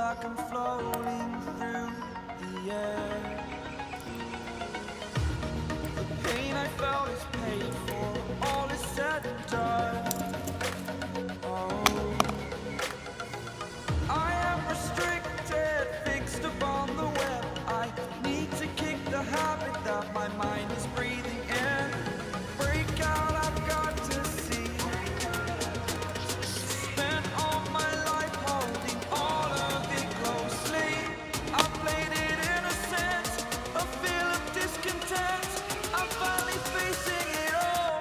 like I'm floating through the air. The pain I felt is paid for, all is said and done. Oh, I am restricted, fixed upon the web. I need to kick the habit that my mind is breathing in. Break out, I've got to see. Spent all my life holding all of it closely. I played it innocent, a feel of discontent. I'm finally facing it all,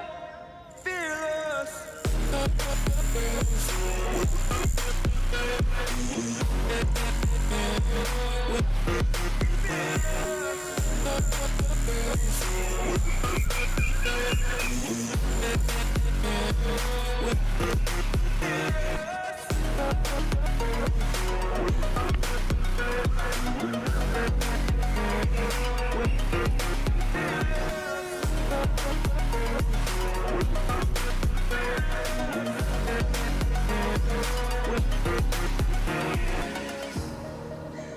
fearless.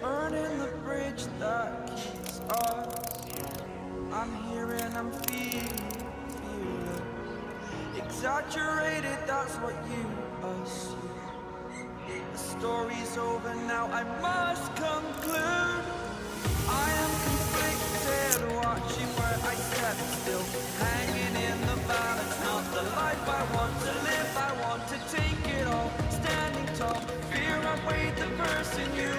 Burning the bridge that keeps us. I'm here and I'm feeling exaggerated, that's what you assume. The story's over now, I must conclude. I am conflicted, watching where I step still, hanging in the balance, not the life I want to live. I want to take it all, standing tall. Fear I weighed the person you